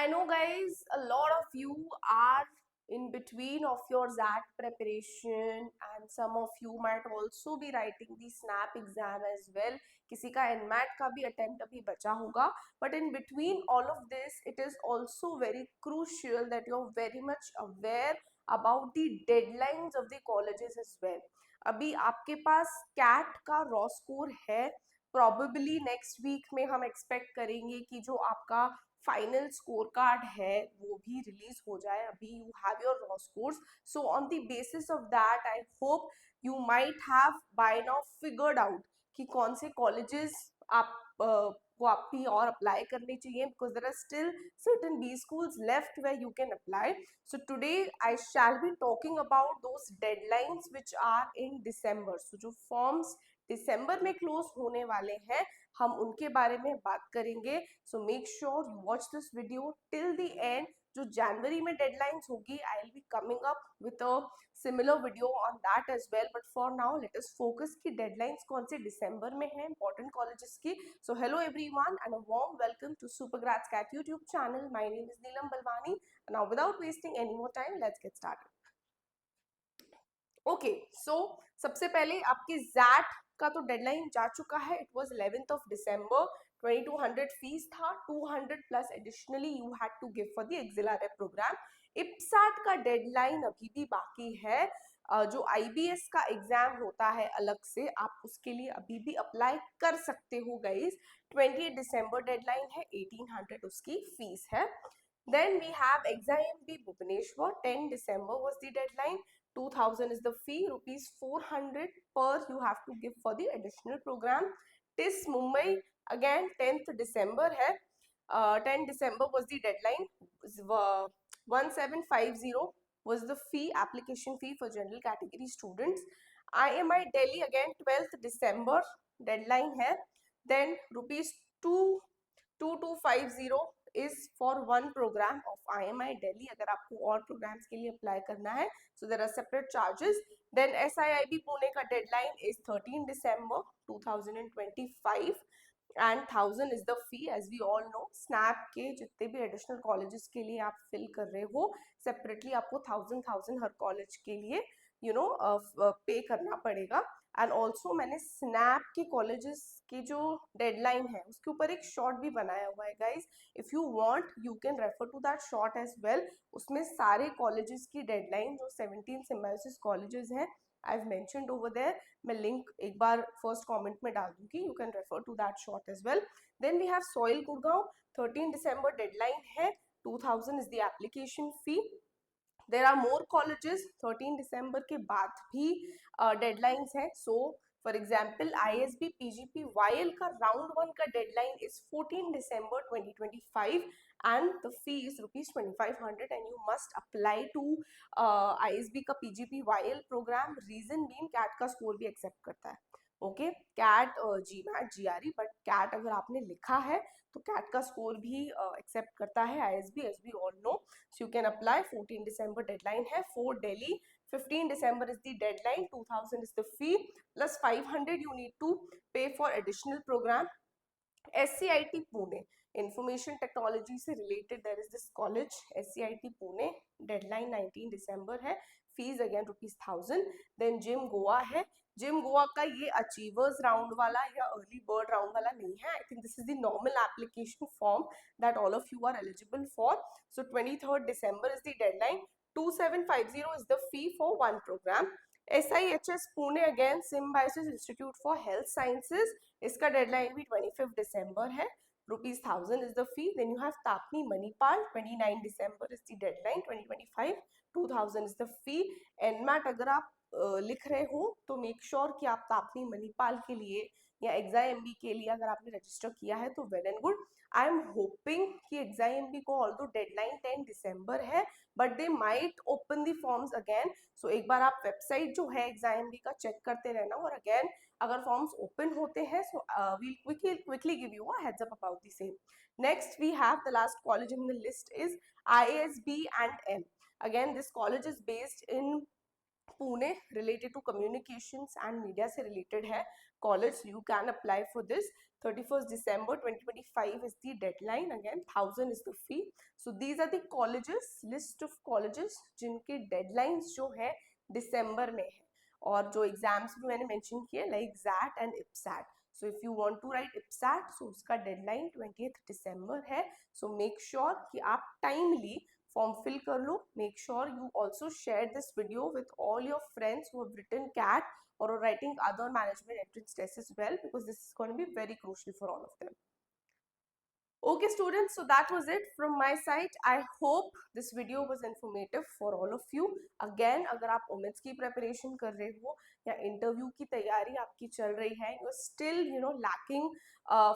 I know, guys, a lot of you are in between of your ZAT preparation, and some of you might also be writing the SNAP exam as well. किसी का NMAT का भी attempt अभी बचा होगा. But in between all of this, it is also very crucial that you're very much aware about the deadlines of the colleges as well. अभी आपके पास CAT का raw score है. Probably next week में हम expect करेंगे कि जो आपका फाइनल स्कोर कार्ड है वो भी रिलीज हो जाए. अभी you have your raw scores, so on the basis of that I hope you might have by now figured out कि कौन से कॉलेजेस आप को आपकी और अप्लाई करने चाहिए, because there are still certain B schools left where you can apply. So today I shall be talking about those deadlines which are in December. So जो forms दिसंबर में क्लोज होने वाले हैं हम उनके बारे में बात करेंगे. So make sure you watch this video till the end. जो जनवरी में डेडलाइंस होगी I will be coming up with a similar video on that as well, but for now let us focus की डेडलाइंस कौन से दिसंबर में है इंपॉर्टेंट कॉलेजेस की. So hello everyone and a warm welcome to Supergrades CAT YouTube channel. My name is Neelam Balwani. Now without wasting any more time let's get started. Okay, so सबसे पहले आपके जैट का तो डेडलाइन जा चुका है. It was 11th of December. 2200 fees था. 200 plus additionally you had to give for the auxiliary program. IPSAT का डेडलाइन अभी भी बाकी है. जो IBS का एग्जाम होता है अलग से, आप उसके लिए अभी भी अप्लाई कर सकते हो गाइस. 28 दिसंबर डेडलाइन है. 1800 उसकी फीस है. Then we have XIMB Bhubaneswar. 10 December was the deadline. 2000 is the fee. Rupees 400 per you have to give for the additional program. TIS Mumbai again 10th December है. 10 December was the deadline. 1750 was the fee, application fee for general category students. IMI Delhi again 12th December deadline है. Then rupees 2250 is for one program of IMI Delhi. अगर आपको और programs के लिए apply करना है, so there are separate charges. Then SIIB Pune का deadline is 13 December 2025 and 1000 is the fee. As we all know, SNAP के जितने भी additional colleges के लिए आप fill कर रहे हो, separately आपको 1000 हर college के लिए पे करना पड़ेगा. एंड ऑल्सो मैंने स्नैप के कॉलेजेस की जो डेडलाइन है उसके ऊपर एक शॉर्ट भी बनाया हुआ है guys. If you want you can refer to that short as well. उसमें सारे कॉलेजेस की डेडलाइन जो 17 सिम्बायोसिस कॉलेजेस हैं I have mentioned over there. मैं लिंक एक बार फर्स्ट कमेंट में डाल दूंगी. You can refer to that short as well. Then we have SOIL Gurgaon. 13 December deadline है. 2000 is the application fee. There are more colleges. 13 December के बाद भी डेडलाइंस हैं. So for example ISB PGP YL का round 1 का deadline is 14 December 2025 and the fee is rupees 2500 and you must apply to ISB का PGP YL program. Reason being CAT का score भी accept करता है. Okay, CAT GMAT GRE, but CAT अगर आपने लिखा है तो कैट का स्कोर भी एक्सेप्ट करता है ISB, as we all know. So you can apply. 14 December deadline है for Delhi. 15 December is the deadline. 2000 is the fee plus 500 you need to pay for additional program. SCIT Pune, information technology से related there is this college SCIT Pune. deadline 19 December है. fees again rupees 1000. then gym Goa है. Gym Goa का ये achievers round वाला या early bird round वाला नहीं है. I think this is the normal application form that all of you are eligible for. So 23rd December is the deadline. 2750 is the fee for one program. SIHS Pune again Symbiosis Institute for Health Sciences. इसका deadline भी 25 दिसंबर है. rupees 1000 is the fee. Then you have Tapni Manipal. 29 December is the deadline. 2025. 2000 is the fee. NMAT अगर आप लिख रहे हो तो make sure कि आप तापनी मणिपाल के लिए या XIMB के लिए अगर आपने रजिस्टर किया है तो well and good. I am hoping कि XIMB को ऑल्दो डेडलाइन 10 दिसंबर है but they might open the forms again. So एक बार आप वेबसाइट जो है XIMB का चेक करते रहना. और अगेन अगर फॉर्म्स ओपन होते हैं so we'll quickly give you a heads up about the same. Next we have the last college in the list is IASB and M. Again this college is based in Pune related to communications and media से related है college, you can apply for this. 31st December 2025 is the deadline. Again 1000 is the fee. So these are the colleges, list of colleges जिनके deadlines जो है दिसंबर में है, और जो exams भी मैंने मेंशन किए like XAT and IPSAT. So if you want to write IPSAT, so उसका डेडलाइन 20th दिसंबर है. सो मेक श्योर कि आप टाइमली फॉर्म फिल कर लो. Make sure you also share this video with all your friends who have written CAT or are writing other management entrance tests as well, because this is going to be very crucial for all of them. Okay students, so that was it from my side. I hope this video was informative for all of you. Again, अगर आप ओमेट्स की preparation कर रहे हो या interview की तैयारी आपकी चल रही है, you're still lacking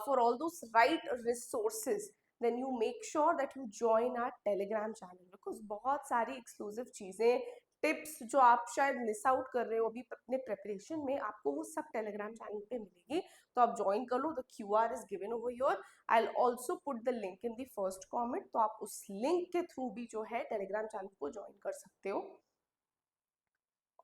for all those right resources, then you make sure that you join our Telegram channel, because बहुत सारी exclusive चीजें, टिप्स जो आप शायद मिस आउट कर रहे हो अभी अपने प्रेपरेशन में, आपको वो सब टेलीग्राम चैनल पे मिलेगी. तो आप ज्वाइन कर लो. The QR is given over your. I'll also put the link in the first comment. तो आप उस लिंक के थ्रू भी जो है टेलीग्राम चैनल को ज्वाइन कर सकते हो.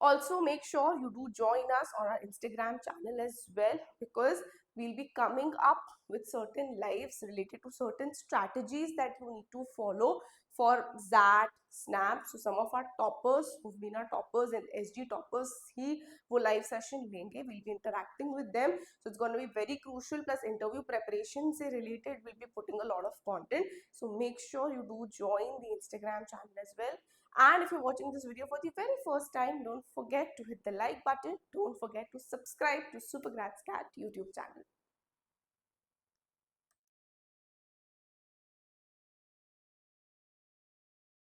Also make sure you do join us on our Instagram channel as well, because we'll be coming up with certain lives related to certain strategies that you need to follow for that snap. So some of our toppers who've been our toppers and SG toppers ही वो live session लेंगे. We'll be interacting with them, so it's going to be very crucial. Plus interview preparation से related we'll be putting a lot of content, so make sure you do join the Instagram channel as well. And if you're watching this video for the very first time, don't forget to hit the like button. Don't forget to subscribe to Super Grads Cat YouTube channel.